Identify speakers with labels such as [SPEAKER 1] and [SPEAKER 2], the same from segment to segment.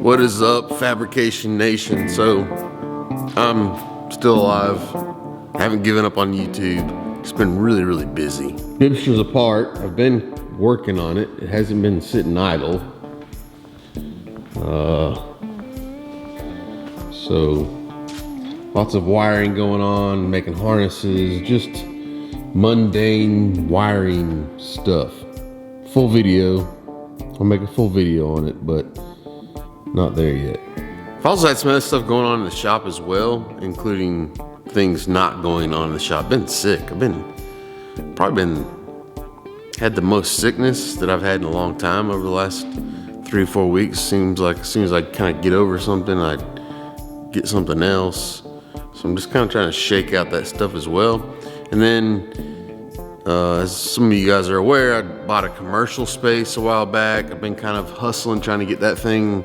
[SPEAKER 1] What is up, Fabrication Nation? So, I'm still alive. I haven't given up on YouTube. It's been really busy. Hipsters apart, I've been working on it. It hasn't been sitting idle. So, lots of wiring going on, making harnesses, just mundane wiring stuff. Full video. I'll make a full video on it, but not there yet. I've also had some other stuff going on in the shop as well, including things not going on in the shop. I've been sick. I've had the most sickness that I've had in a long time over the last 3 or 4 weeks. Seems like as soon as I kind of get over something, I get something else. So I'm just kind of trying to shake out that stuff as well. And then, as some of you guys are aware, I bought a commercial space a while back. I've been kind of hustling, trying to get that thing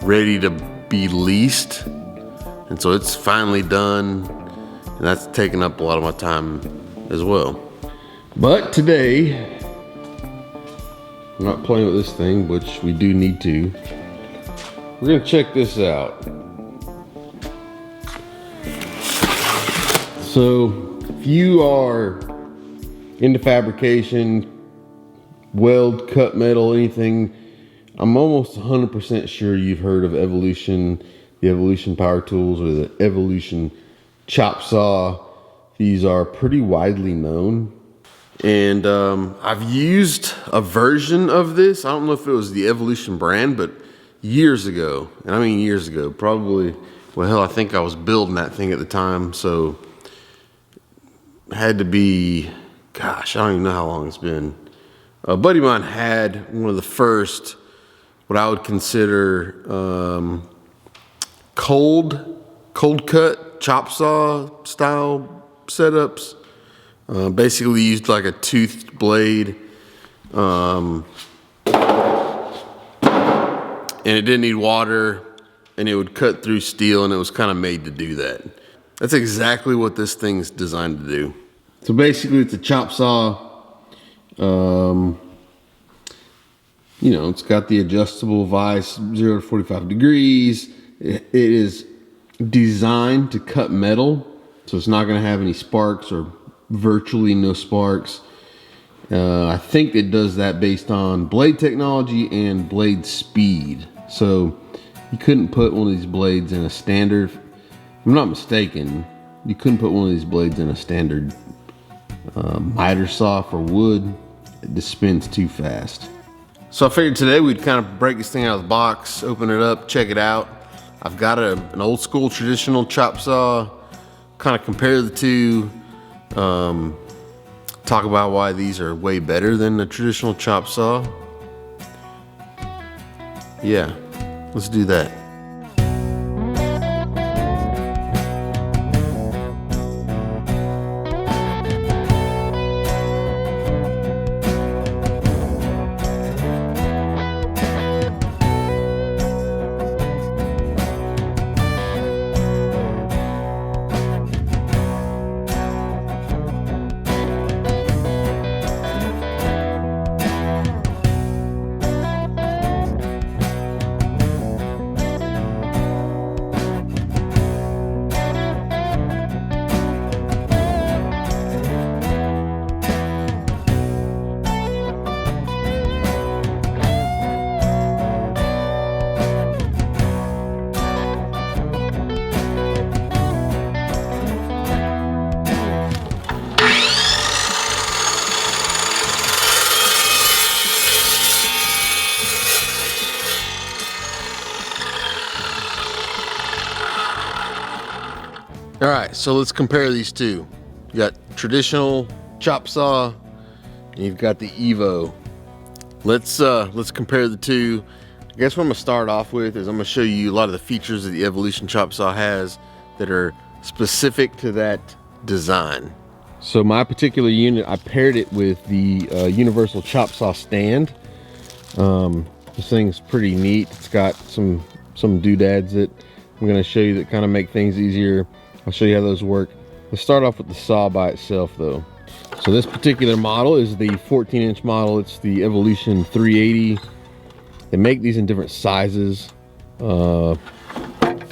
[SPEAKER 1] ready to be leased. And so it's finally done. And that's taken up a lot of my time as well. But today, I'm not playing with this thing, which we do need to. We're gonna check this out. So if you are into fabrication, weld, cut metal, anything, I'm almost 100% sure you've heard of Evolution, the Evolution power tools, or the Evolution chop saw. These are pretty widely known. And I've used a version of this. I don't know if it was the Evolution brand, but years ago, and I mean years ago, probably, well, hell, I think I was building that thing at the time, so it had to be, gosh, I don't even know how long it's been. A buddy of mine had one of the first, what I would consider cold cut chop saw style setups. Basically used like a toothed blade, and it didn't need water, and it would cut through steel, and it was kind of made to do that. That's exactly what this thing's designed to do. So basically it's a chop saw. You know, it's got the adjustable vise, 0 to 45 degrees. It is designed to cut metal, so it's not going to have any sparks or virtually no sparks. I think it does that based on blade technology and blade speed. So you couldn't put one of these blades in a standard, if I'm not mistaken, you couldn't put one of these blades in a standard miter saw for wood. It just spins too fast. So I figured today we'd kind of break this thing out of the box, open it up, check it out. I've got an old school traditional chop saw, kind of compare the two, talk about why these are way better than the traditional chop saw. Yeah, let's do that. All right, so let's compare these two. You got traditional chop saw, and you've got the Evo. Let's compare the two. I guess what I'm gonna start off with is I'm gonna show you a lot of the features that the Evolution chop saw has that are specific to that design. So my particular unit, I paired it with the universal chop saw stand. This thing's pretty neat. It's got some doodads that I'm gonna show you that kind of make things easier. I'll show you how those work. Let's start off with the saw by itself though. So this particular model is the 14-inch model. It's the Evolution 380. They make these in different sizes.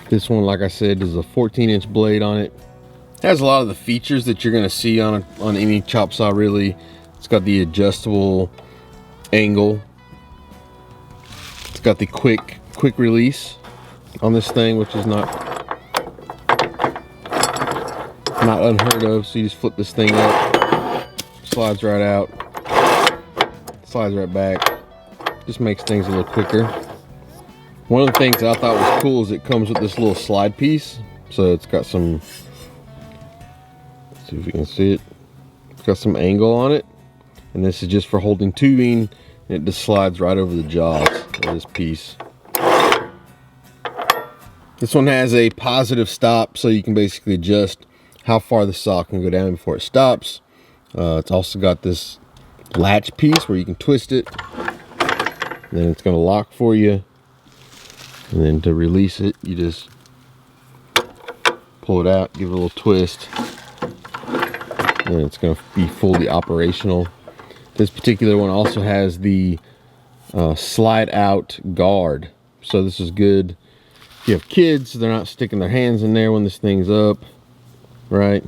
[SPEAKER 1] This one, like I said, is a 14-inch blade on it. Has a lot of the features that you're gonna see on any chop saw, really. It's got the adjustable angle. It's got the quick release on this thing, which is not unheard of. So you just flip this thing up, slides right out, slides right back. Just makes things a little quicker. One of the things that I thought was cool is it comes with this little slide piece. So it's got some, let's see if you can see it. It's got some angle on it. And this is just for holding tubing. And it just slides right over the jaws of this piece. This one has a positive stop, so you can basically adjust how far the saw can go down before it stops. It's also got this latch piece where you can twist it. And then it's going to lock for you. And then to release it, you just pull it out, give it a little twist, and it's going to be fully operational. This particular one also has the slide out guard. So this is good if you have kids, they're not sticking their hands in there when this thing's up, right?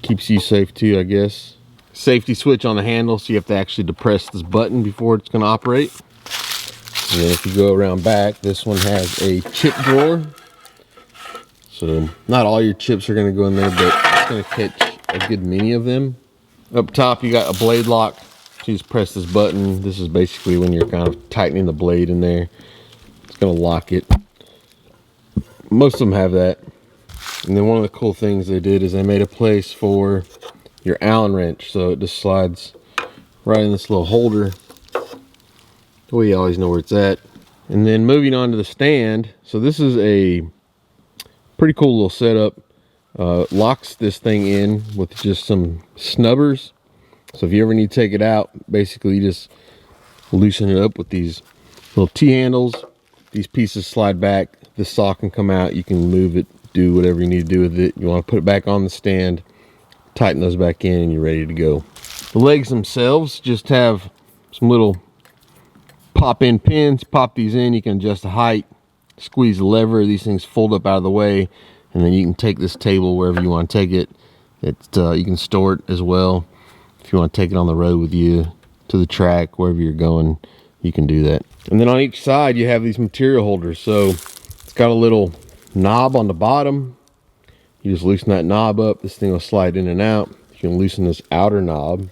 [SPEAKER 1] Keeps you safe too, I guess. Safety switch on the handle, so you have to actually depress this button before it's going to operate. And then if you go around back, this one has a chip drawer. So not all your chips are going to go in there, but it's going to catch a good many of them. Up top, you got a blade lock. So you just press this button. This is basically when you're kind of tightening the blade in there. It's going to lock it. Most of them have that. And then one of the cool things they did is they made a place for your Allen wrench. So it just slides right in this little holder. We always know where it's at. And then moving on to the stand. So this is a pretty cool little setup. Locks this thing in with just some snubbers. So if you ever need to take it out, basically you just loosen it up with these little T-handles. These pieces slide back. The saw can come out. You can move it, do whatever you need to do with it. You want to put it back on the stand, tighten those back in, and you're ready to go. The legs themselves just have some little pop-in pins. Pop these in. You can adjust the height, squeeze the lever. These things fold up out of the way, and then you can take this table wherever you want to take it. You can store it as well. If you want to take it on the road with you to the track, wherever you're going, you can do that. And then on each side, you have these material holders. So it's got a little knob on the bottom. You just loosen that knob up. This thing will slide in and out. You can loosen this outer knob,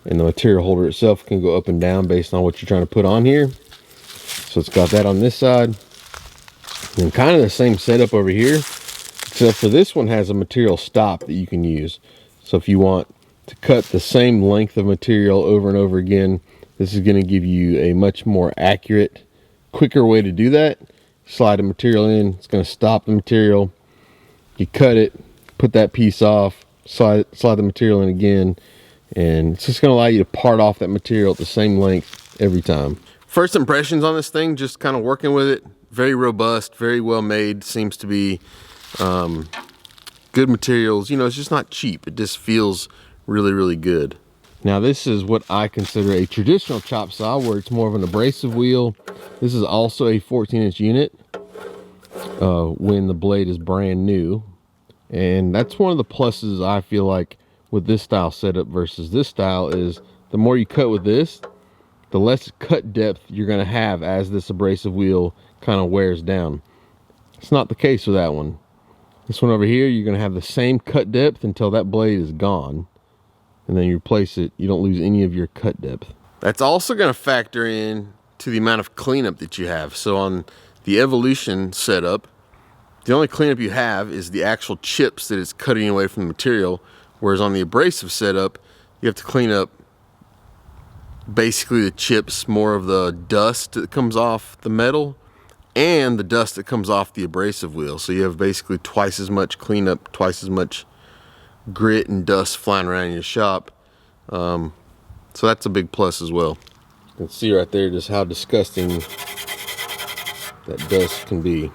[SPEAKER 1] and the material holder itself can go up and down based on what you're trying to put on here. So it's got that on this side. And kind of the same setup over here, except for this one has a material stop that you can use. So if you want to cut the same length of material over and over again, this is going to give you a much more accurate, quicker way to do that. Slide the material in, it's going to stop the material. You cut it, put that piece off, slide the material in again, and it's just going to allow you to part off that material at the same length every time. First impressions on this thing, just kind of working with it. Very robust, very well made. Seems to be good materials. You know, it's just not cheap. It just feels really, really good. Now this is what I consider a traditional chop saw, where it's more of an abrasive wheel. This is also a 14-inch unit when the blade is brand new. And that's one of the pluses I feel like with this style setup versus this style is the more you cut with this, the less cut depth you're going to have as this abrasive wheel kind of wears down. It's not the case with that one. This one over here, you're going to have the same cut depth until that blade is gone. And then you replace it, you don't lose any of your cut depth. That's also going to factor in to the amount of cleanup that you have. So on the Evolution setup, the only cleanup you have is the actual chips that it's cutting away from the material. Whereas on the Abrasive setup, you have to clean up basically the chips, more of the dust that comes off the metal and the dust that comes off the abrasive wheel. So you have basically twice as much cleanup, twice as much grit and dust flying around in your shop. So that's a big plus as well. You can see right there just how disgusting that dust can be. All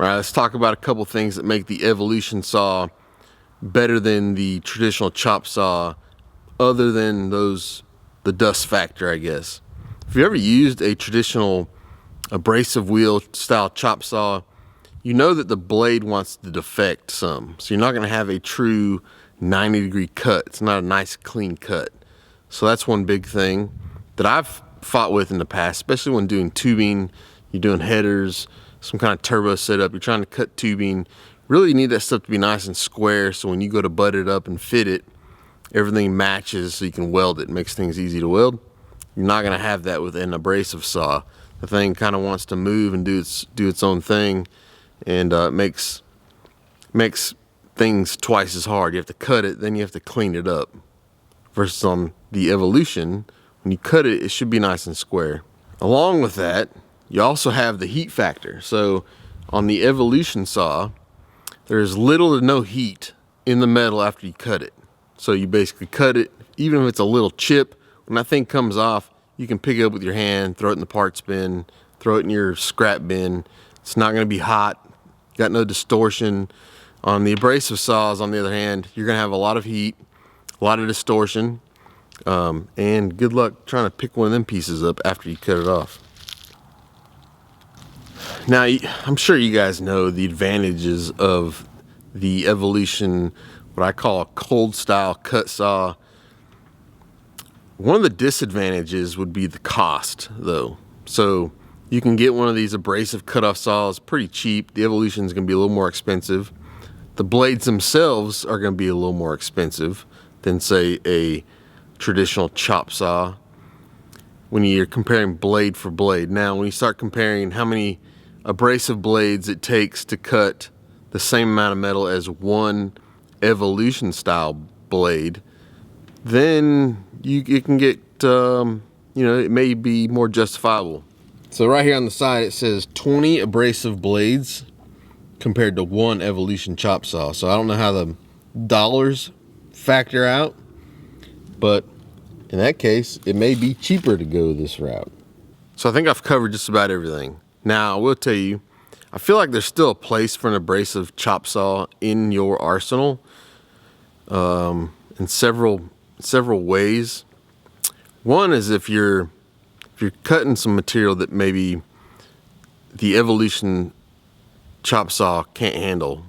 [SPEAKER 1] right, let's talk about a couple things that make the Evolution saw better than the traditional chop saw, other than the dust factor, I guess. If you ever used a traditional abrasive wheel style chop saw, you know that the blade wants to defect some. So you're not gonna have a true 90-degree cut. It's not a nice clean cut. So that's one big thing that I've fought with in the past, especially when doing tubing, you're doing headers, some kind of turbo setup, you're trying to cut tubing. Really, you need that stuff to be nice and square, so when you go to butt it up and fit it, everything matches so you can weld it. It makes things easy to weld. You're not gonna have that with an abrasive saw. The thing kind of wants to move and do its own thing, and it makes things twice as hard. You have to cut it, then you have to clean it up. Versus on the Evolution, when you cut it, it should be nice and square. Along with that, you also have the heat factor. So on the Evolution saw, there's little to no heat in the metal after you cut it. So you basically cut it, even if it's a little chip, when that thing comes off, you can pick it up with your hand, throw it in the parts bin, throw it in your scrap bin. It's not gonna be hot, got no distortion. On the abrasive saws, on the other hand, you're gonna have a lot of heat, a lot of distortion, and good luck trying to pick one of them pieces up after you cut it off. Now, I'm sure you guys know the advantages of the Evolution, what I call a cold style cut saw. One of the disadvantages would be the cost, though. So you can get one of these abrasive cutoff saws pretty cheap. The Evolution is going to be a little more expensive. The blades themselves are going to be a little more expensive than, say, a traditional chop saw when you're comparing blade for blade. Now, when you start comparing how many abrasive blades it takes to cut the same amount of metal as one Evolution style blade, then it can get, it may be more justifiable. So right here on the side, it says 20 abrasive blades compared to one Evolution chop saw. So I don't know how the dollars factor out, but in that case, it may be cheaper to go this route. So I think I've covered just about everything. Now, I will tell you, I feel like there's still a place for an abrasive chop saw in your arsenal, in several ways. One is if you're cutting some material that maybe the Evolution chop saw can't handle.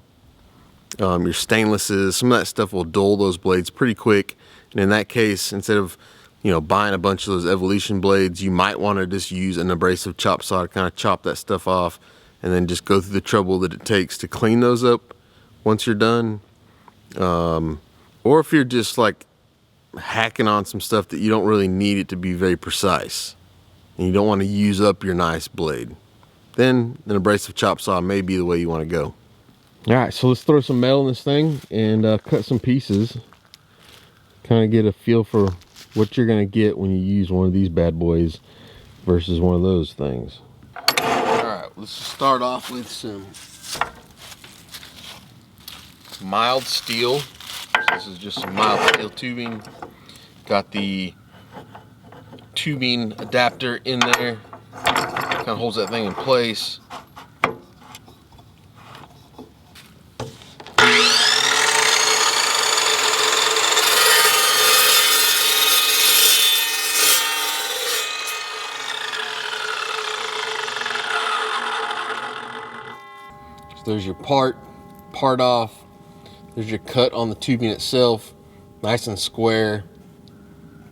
[SPEAKER 1] Your stainlesses, some of that stuff will dull those blades pretty quick. And in that case, instead of buying a bunch of those Evolution blades, you might want to just use an abrasive chop saw to kind of chop that stuff off, and then just go through the trouble that it takes to clean those up once you're done. Or if you're just like hacking on some stuff that you don't really need it to be very precise, and you don't want to use up your nice blade, then an abrasive chop saw may be the way you want to go. All right, so let's throw some metal in this thing and cut some pieces. Kind of get a feel for what you're going to get when you use one of these bad boys versus one of those things. All right, let's start off with some mild steel. So this is just some mild steel tubing. Got the tubing adapter in there. Kind of holds that thing in place. So there's your part off. There's your cut on the tubing itself. Nice and square,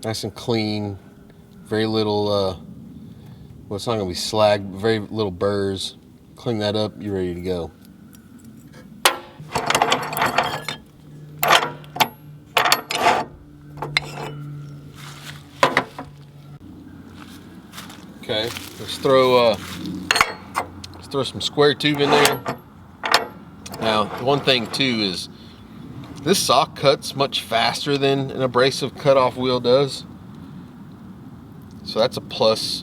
[SPEAKER 1] nice and clean. Very little, well, it's not gonna be slag, very little burrs. Clean that up, you're ready to go. Okay, let's throw some square tube in there. Now, the one thing too is this saw cuts much faster than an abrasive cutoff wheel does. So that's a plus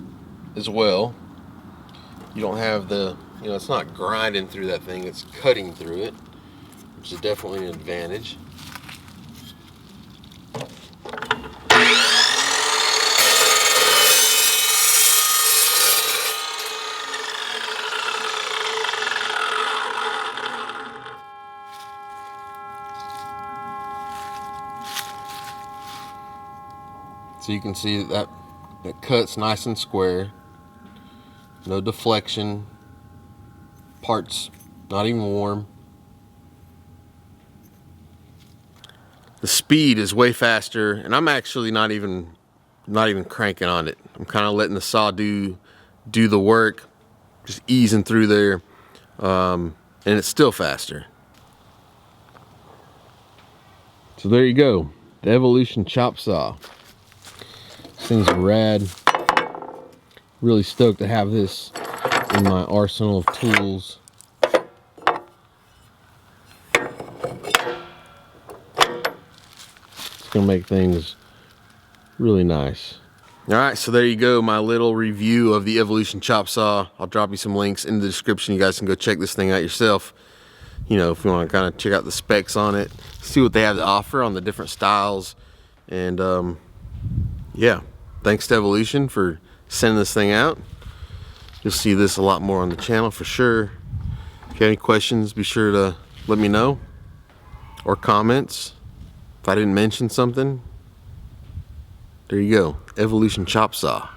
[SPEAKER 1] as well. You don't have the, it's not grinding through that thing, it's cutting through it, which is definitely an advantage. So you can see that cut's nice and square. no deflection, parts not even warm. The speed is way faster, and I'm actually not even cranking on it. I'm kind of letting the saw do the work, just easing through there, and it's still faster. So there you go, the Evolution chop saw. This thing's rad. Really stoked to have this in my arsenal of tools. It's gonna make things really nice. All right, so there you go, my little review of the Evolution chop saw. I'll drop you some links in the description. You guys can go check this thing out yourself. You know, if you want to kind of check out the specs on it, see what they have to offer on the different styles. And yeah, thanks to Evolution for sending this thing out. You'll see this a lot more on the channel for sure. If you have any questions, be sure to let me know, or comments if I didn't mention something. There you go, Evolution chop saw.